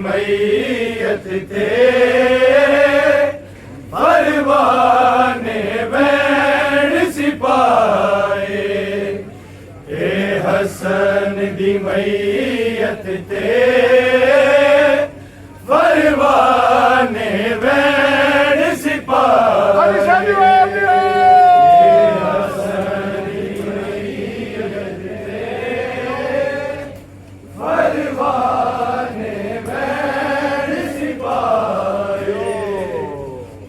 मैयत थे परवाने बैण सिपाए, ए हसन दी मैयत थे परवाने बैण सिपाए। हसन दी मैयत थे परवाने बैण सिपाए,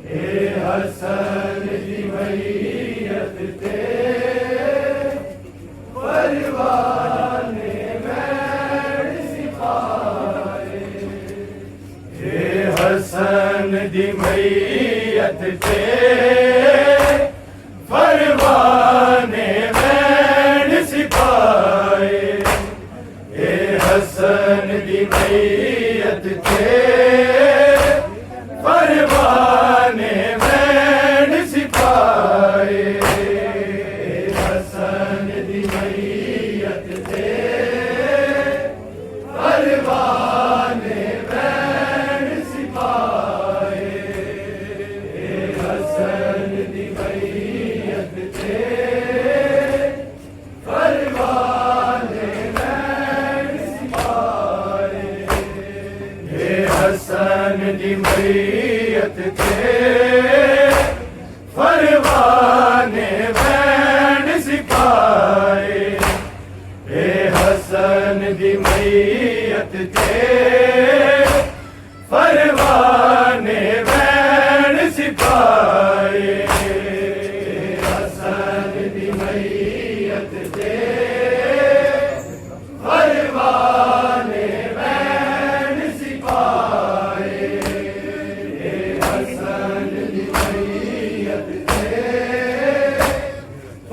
हे हसन दी मैयत थे परवाने बैण सिपाए, हे हसन दी मैयत थे परवाने हसन दी मैयत थे परवाने बैण सिपाए, हे हसन दी मैयत थे परवाने बैण सिपाए, हसन दी मैयत थे परवाने बैण सिपाए, हसन दी मैयत थे परवाने बैण सिपाए, हसन दी मैयत थे परवाने बैण सिपाए, हसन दी मैयत थे परवाने बैण सिपाए, हसन दी मैयत थे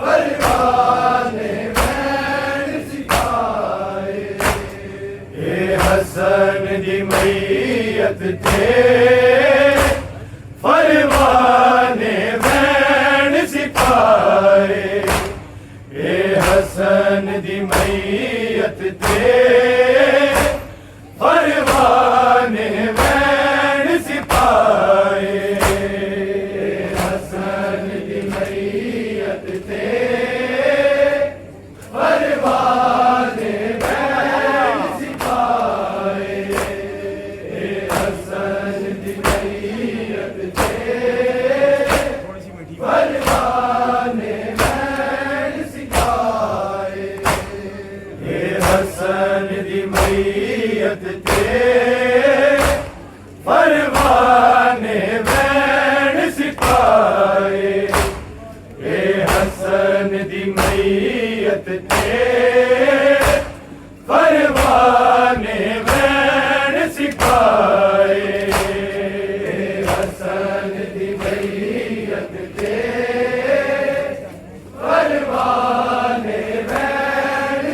परवाने बैण सिपाए, हसन दी मैयत थे परवाने बैण सिपाए, हसन दी मैयत थे परवाने बैण सिपाए, हसन दी मैयत थे परवाने बैण सिपाए, हसन दी मैयत थे परवाने बैण सिपाए, हसन दी मैयत थे परवाने बैण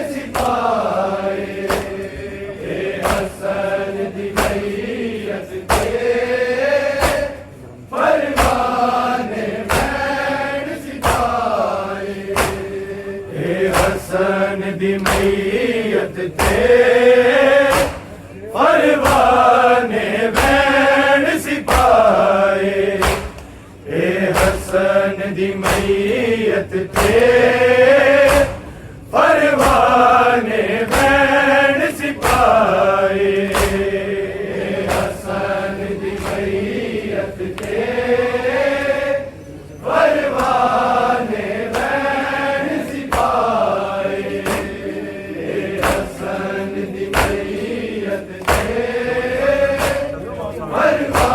सिपाए, हसन दी मैयत थे परवाने बैण सिपाए, हसन दी मैयत थे परवाने बैण सिपाए, हसन दी मैयत थे परवाने बैण सिपाए, हसन दी मैयत थे परवाने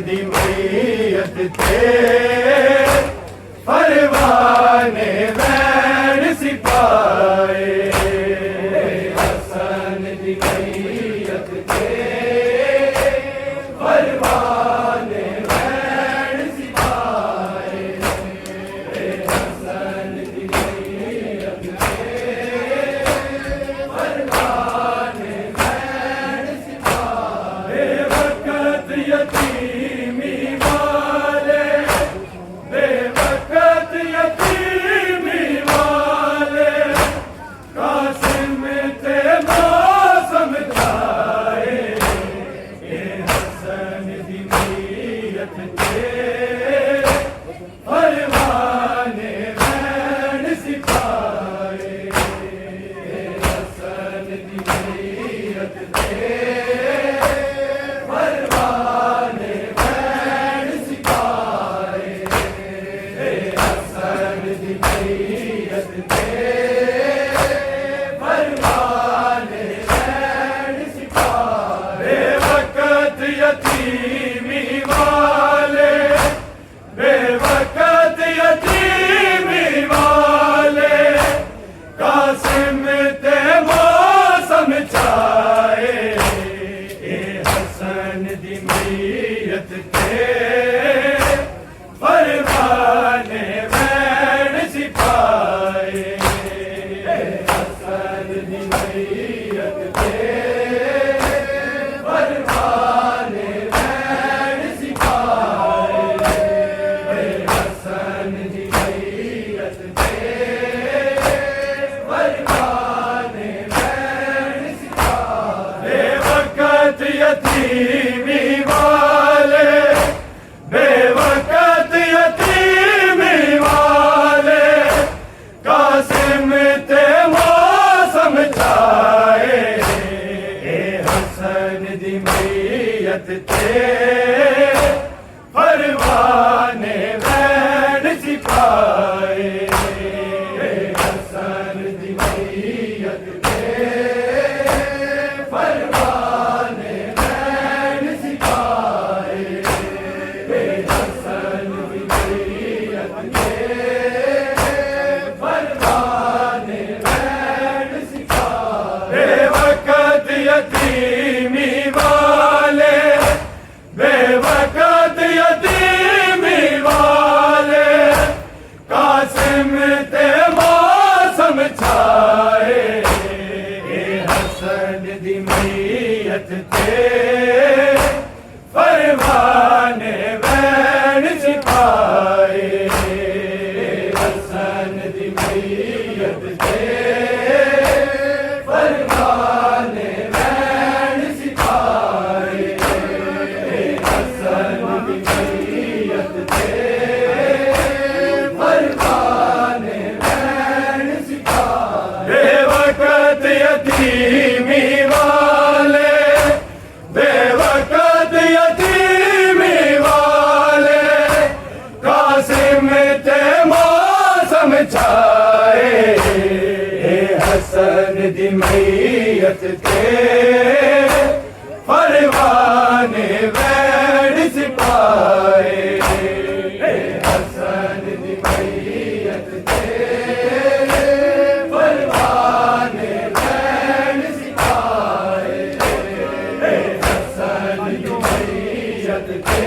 दी मैयत ते परवाने वैन सिपाए हसन दी मैयत ते परवाने वैन सिपाए हसन दी मैयत ते परवाने वैन सिपाए वक़्त यतीमी वाले बेवक़्त यतीमी वाले कासिम थे मौसम जाए हसन दी मैयत ते परवाने वैन सिपाए हसन दी मैयत ते परवाने वैन सिपाए हसन दी मैयत ते परवाने वैन सिपाए बेवक़्त यतीमी वाले बेवक़्त यतीमी वाले कासिम ते मौसम चाहे हसन दी मैयत ते परवाने वैन सिपाए हसन दी मैयत ते परवाने वैन सिपाए हसन दी मैयत ते परवाने वैन सिपाए बेवक़्त यतीमी वाले बेवक़्त यतीमी वाले कासिम ते मौसम चाहे हसन दी मैयत ते परवाने वैन सिपाए हसन दी मैयत ते परवाने वैन सिपाए हसन दी मैयत ते परवाने वैन सिपाए बेवक़्त यतीमी वाले बेवक़्त यतीमी वाले कासिम ते मौसम छाए हसन दी मैयत ते परवाने वैन सिपाए हसन दी मैयत ते परवाने वैन सिपाए हसन दी मैयत ते परवाने वैन सिपाए बेवक़्त यतीमी वाले बेवक़्त यतीमी वाले कासिम ते मौसम छाए हसन दी मैयत ते परवाने वैन सिपाए हसन दी मैयत ते परवाने वैन सिपाए हसन दी मैयत ते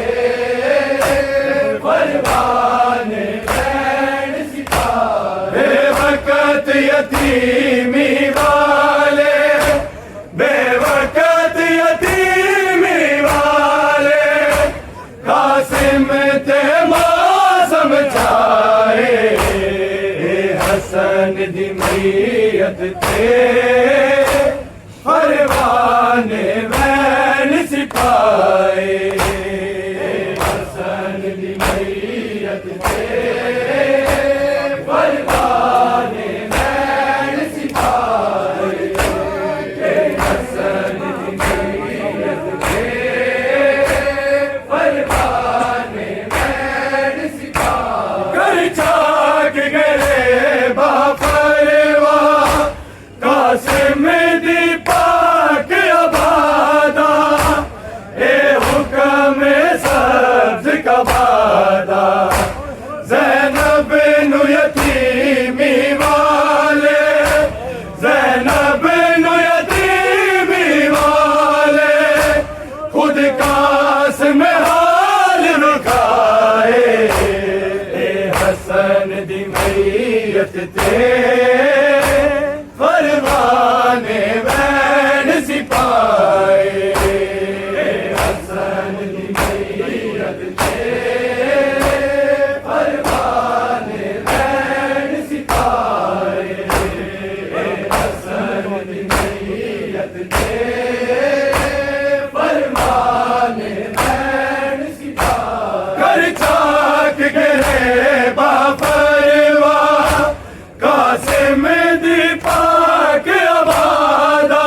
परवाने वैन सिपाए बेवक़्त यतीमी वाले बेवक़्त यतीमी वाले कासिम ते मौसम छाए हसन दी मैयत ते परवाने वैन सिपाए हसन दी मैयत ते परवाने वैन सिपाए हसन दी मैयत ते परवाने वैन सिपाए कर चाक गए बापरवा कासिम दी पाक आबादा ए हुक्म सा परवाने वैन सिपाए हसन दी मैयत ते परवाने वैन सिपाए हसन दी मैयत ते परवाने वैन सिपाए कर चाक गिरे बापरवा कासिम दी पाक आबादा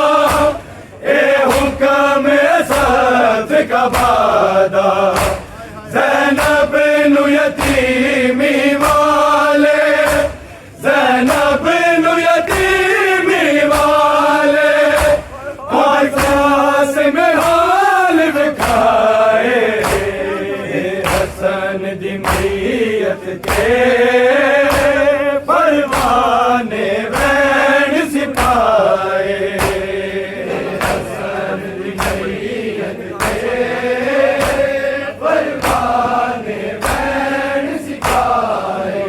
ए हुक्म सत का वादा ज़ैनब नु यतीमी वाले ज़ैनब नु यतीमी वाले और कासिम हाल विखाए हसन दी मैयत के परवाने वैन सिपाए हसन दी मैयत के परवाने वैन सिपाए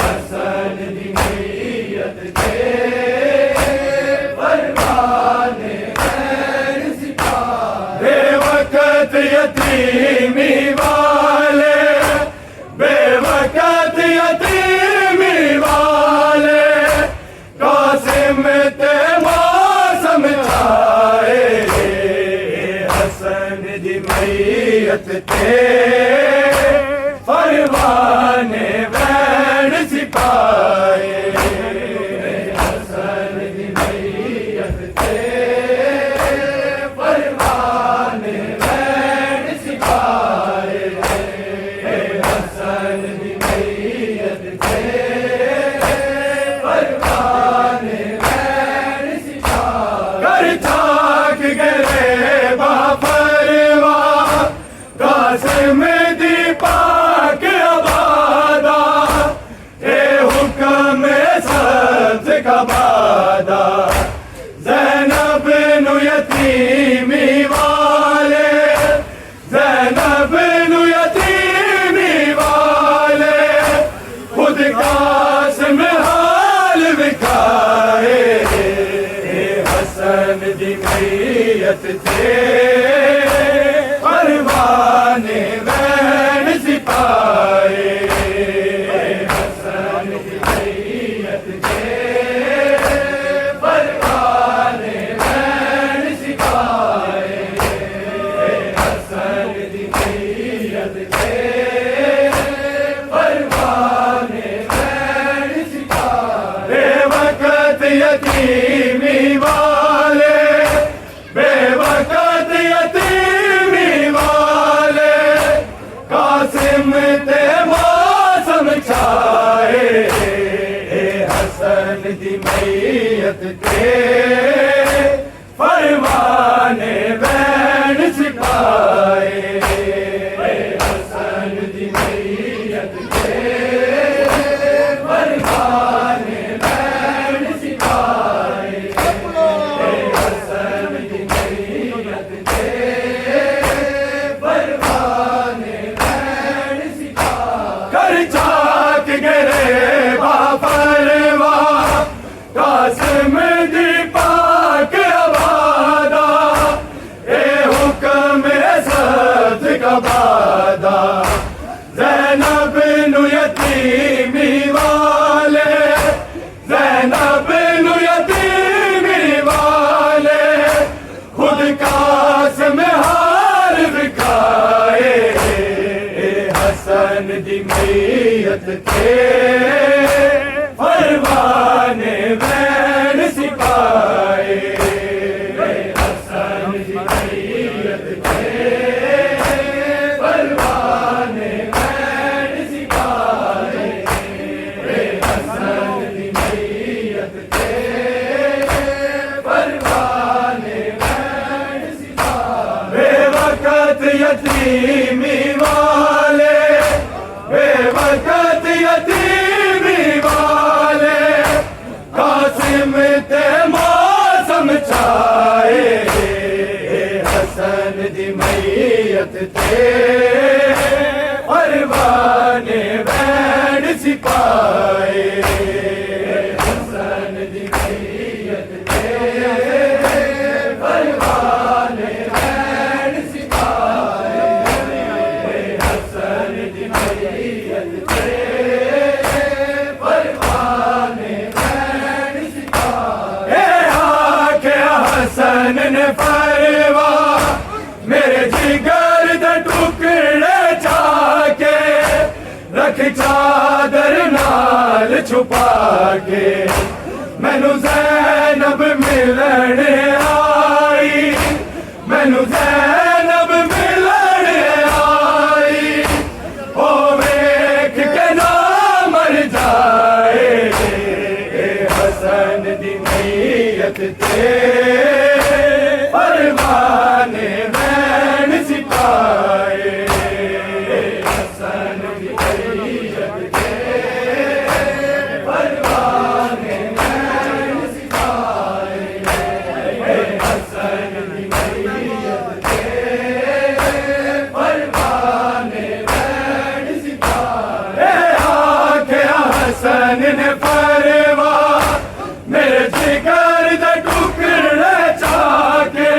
हसन दी मैयत के परवाने वैन सिपाए बेवकत यतीमी वाले बेवकत यतीमी वाले कासिम ते मौसम छाए हसन दी मैयत ते परवाने वैन सिपाए हसन दी मैयत ते परवाने वैन सिपाए हसन दी मैयत ते परवाने वैन सिपाए कर चाक गिरे बापरवा कासिम दी पाक आबादा ए हुक्म सत का वादा ज़ैनब नु यतीमी वाले ज़ैनब नु यतीमी वाले खुद कासिम हाल विखाए हसन दी मैयत ते परवाने वैन सिपाए हसन दी मैयत ते परवाने वैन सिपाए हसन दी मैयत ते परवाने वैन सिपाए बेवकत यतीमी वाले बेवकत यतीमी वाले कासिम ते मौसम छाए हसन दी मैयत के परवाने वैन सिपाए हसन दी मैयत के परवाने वैन सिपाए हसन दी मैयत के परवाने वैन सिपाए कर चाक गिरे बापरवा कासिम दी पाक आबादा ए हुक्म सत का वादा ज़ैनब नु यतीमी वाले ज़ैनब नु यतीमी वाले खुद कासिम हाल विखाए हसन दी मैयत के परवाने वैन सिपाए हसन दी मैयत के परवाने वैन सिपाए हसन दी मैयत के परवाने वैन सिपाए बेवकत यतीमी वाले बेवकत यतीमी वाले कासिम ते मौसम छाए हसन दी मैयत ते परवाने वैन सिपाए। मईयत ते परवाने रैन सिपाए हसन दी मईयत ते परवाने रैन सिपाए आखे हसन ने परवा मेरे जिगर दे टुकड़े चाके रख चादर नाल छुपा के मैनू ज़ैनब मिलन आई मैनू ज़ैनब मिलन आई ओ वेख के ना मर जाए हसन दी मईयत ते परवाने रैन सिपाए हसन दी मईयत ते परवाने रैन सिपाए हसन दी मईयत ते परवाने रैन सिपाए आखे हसन ने परवा मेरे जिगर दे टुकड़े चाके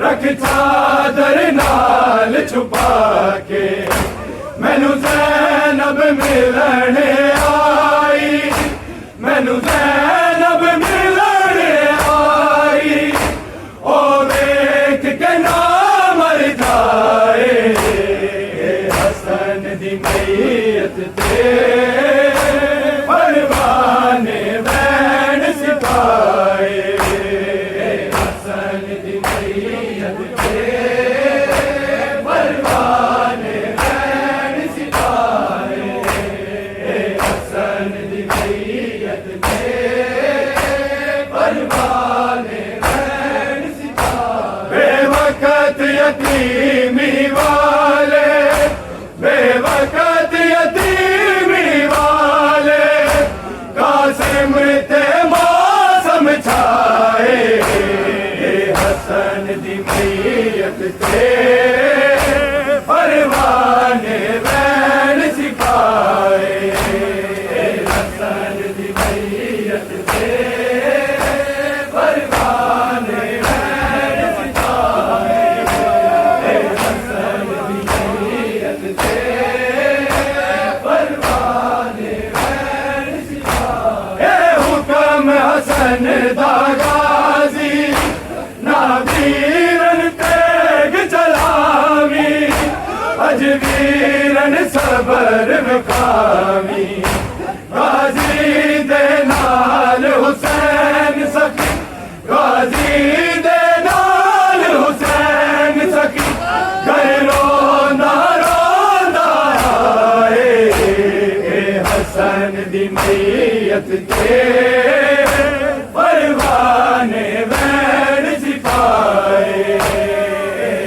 रख चादर नाल छुपा के मैनू ज़ैनब मिलन आई मैनू ज़ैनब मिलन आई ओ वेख के ना मर जाए हसन दी मईयत ते परवाने रैन सिपाए हसन दी मईयत ते परवाने रैन सिपाए हसन दी मईयत ते परवाने रैन सिपाए बेवकत यतीमी वाले बेवकत यतीमी वाले कासिम ते मौसम छाए हसन दी मईयत ते परवाने रैन सिपाए हसन दी मईयत ते परवाने रैन सिपाए हसन दी मईयत ते परवाने रैन सिपाए हुक्म हसन दा गाजी नावीरन तेग चलावी अजवीरन सबर विखावी गाजी दे नाल हुसैन सखी गाजी दे नाल हुसैन सखी घर रोंदा रोंदा आए हसन दी मईयत ते परवाने रैन सिपाए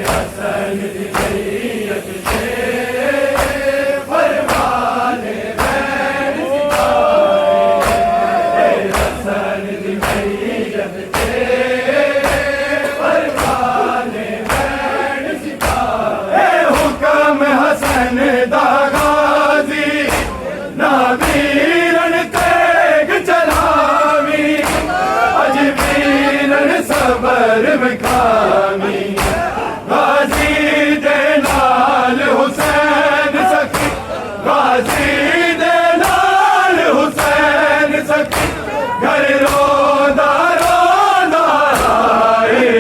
हसन दी मईयत ते परवाने रैन सिपाए हसन दी मईयत ते परवाने रैन सिपाए हुक्म हसन दा गाजी नावीरन तेग चलावी अजवीरन सबर विखावी गाजी दे नाल हुसैन सखी गाजी दे नाल हुसैन सखी घर रोंदा रोंदा आए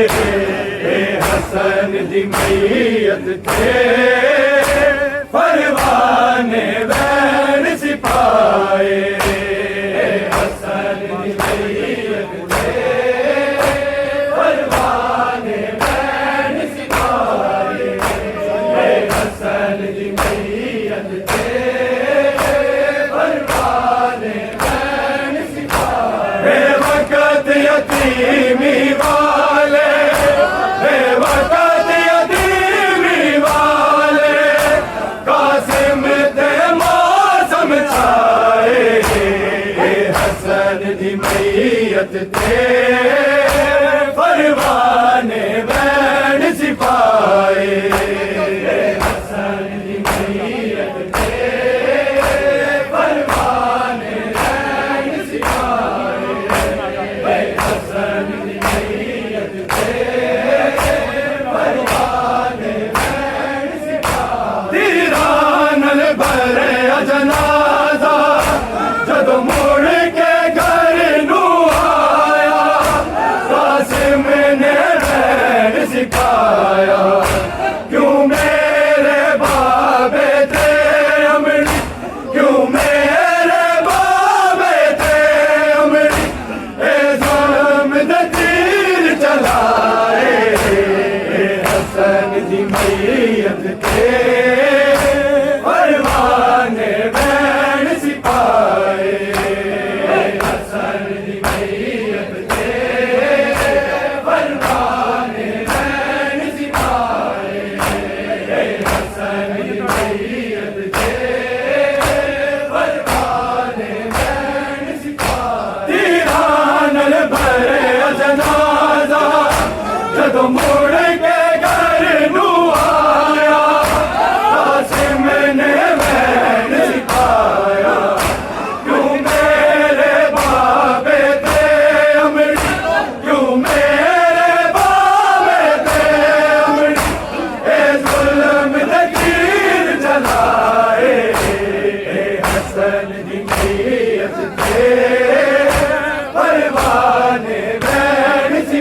हसन दी मईयत ते परवाने रैन सिपाए हसन दी मईयत ते परवाने रैन सिपाए हसन दी मईयत ते परवाने रैन सिपाए बेवकत यतीमी वाले बेवकत यतीमी वाले कासिम ते मौसम छाए हसन दी मईयत ते परवाने रैन सिपाए हसन दी मईयत ते परवाने रैन सिपाए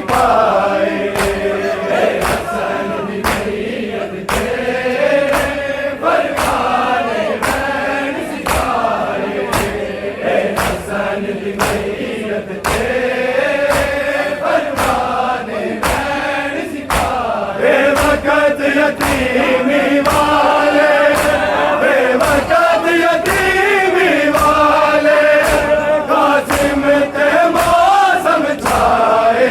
सिपाही हसन दी मैयत ते परवाने वैन सिपाही हसन दी मैयत ते परवाने वैन सिपाही वक़्त यतीमी वाले बेवक़्त यतीमी वाले कासिम ते मौसम छाए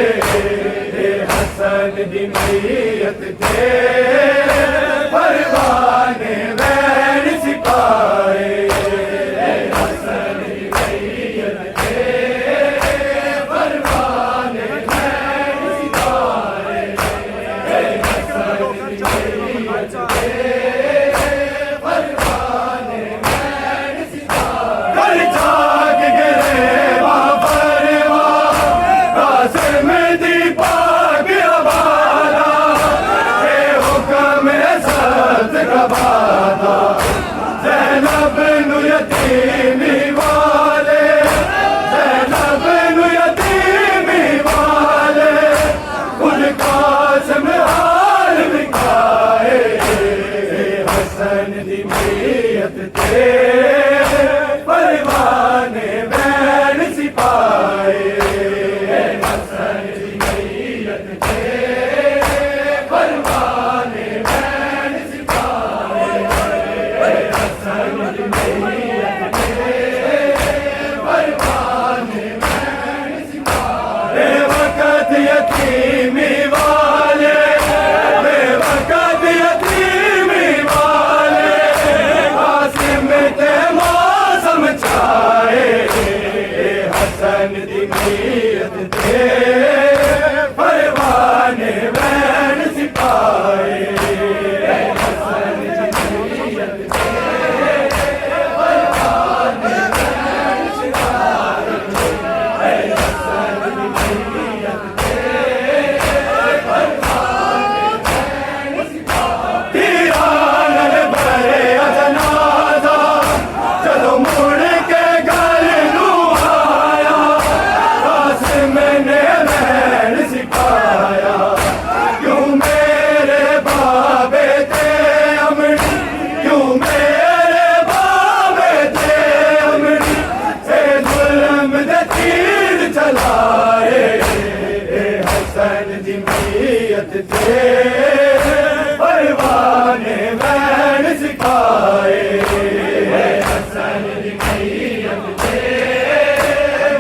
हसन दी मैयत ते परवाने वैन सिपाही हसन दी मैयत ते परवाने वैन सिपाही हसन दी मैयत ते परवाने वैन सिपाही कर जाग गिरे बाबरवा कासिम दी पाक अबादा ये हुक्म सत गवादा ज़ैनब नु यतीमी वाले ज़ैनब नु यतीमी वाले खुद कासिम हाल बिकाए हसन दी मैयत ते परवाने वैन सिपाही हसन दी मैयत ते परवाने वैन सिपाही हसन दी मैयत ते परवाने वैन सिपाही वक़्त यतीमी वाले बेवक़्त यतीमी वाले कासिम ते मौसम छाए हसन दी मैयत ते परवाने वैन सिपाही हसन दी मैयत ते परवाने वैन सिपाही हसन दी मैयत ते परवाने वैन सिपाही तेरा नर भरे अजनाजा चलो मुड़ के घर नू आया कासिम ने वैन सिखाया क्यों मेरे बाबे ते अमड़ी क्यों मेरे बाबे ते अमड़ी से जुल्म दे तीर चलाए हसन दी मैयत ते परवाने वैन सिखाए हसन दी मैयत ते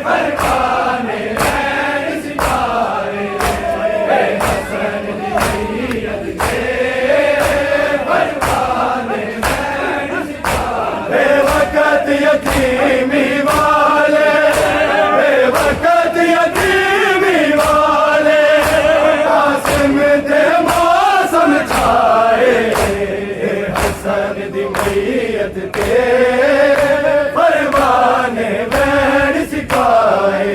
परवाने वैन सिखाए हसन दी मैयत ते परवाने वैन सिखाए बेवक़्त यतीमी वाले बेवक़्त यतीमी वाले कासिम ते मौसम छाए हसन दी मैयत ते परवाने वैन सिखाए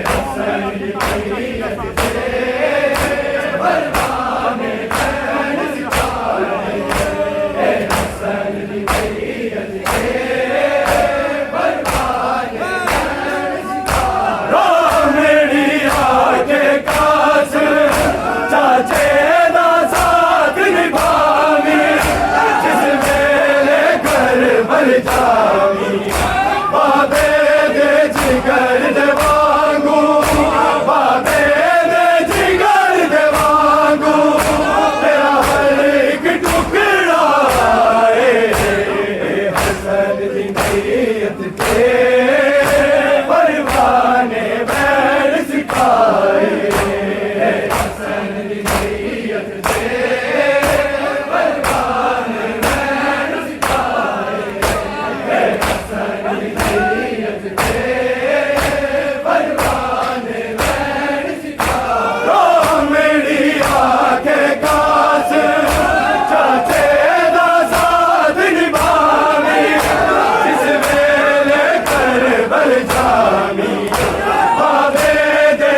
हसन दी मैयत ते परवाने वैन सिखाए हसन दी मैयत ते परवाने वैन सिखाए रो मेरी आके कासिम चाचे दा साथ निभावी जिस वेले कर बल जावी बाबे दे जिगर दे वांगू बाबे दे जिगर दे वांगू तेरा हर एक टुकड़ा हसन दी मैयत ते परवाने वैन सिखाए हसन दी मैयत ते परवाने वैन सिखाए हसन दी मैयत ते परवाने वैन सिखाए रो मेरी आके कासिम चाचे दा साथ निभावी जिस वेले कर बल जावी बाबे दे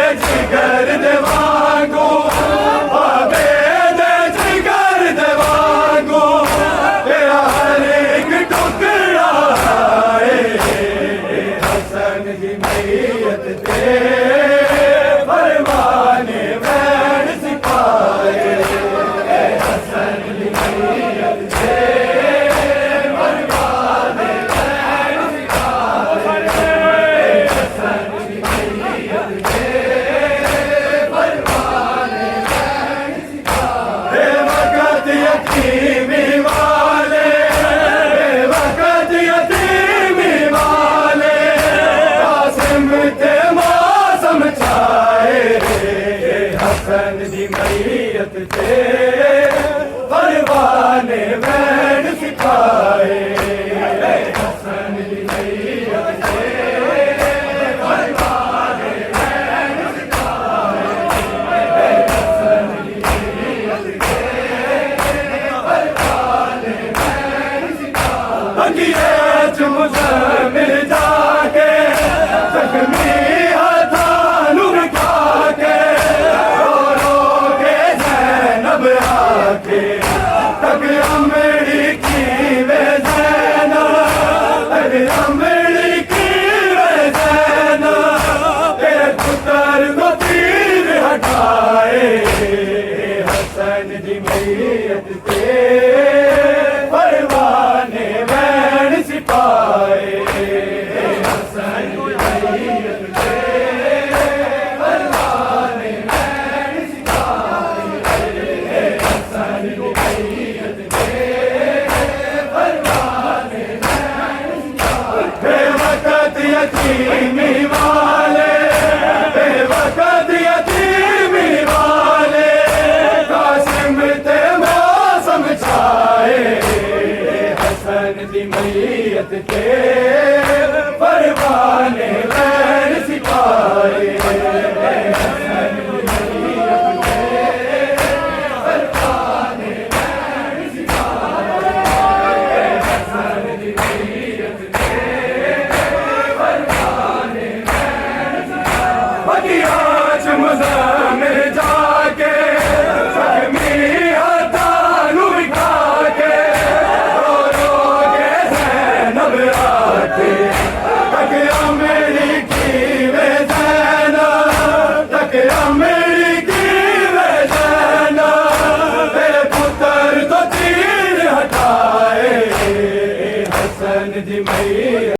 के अम्मे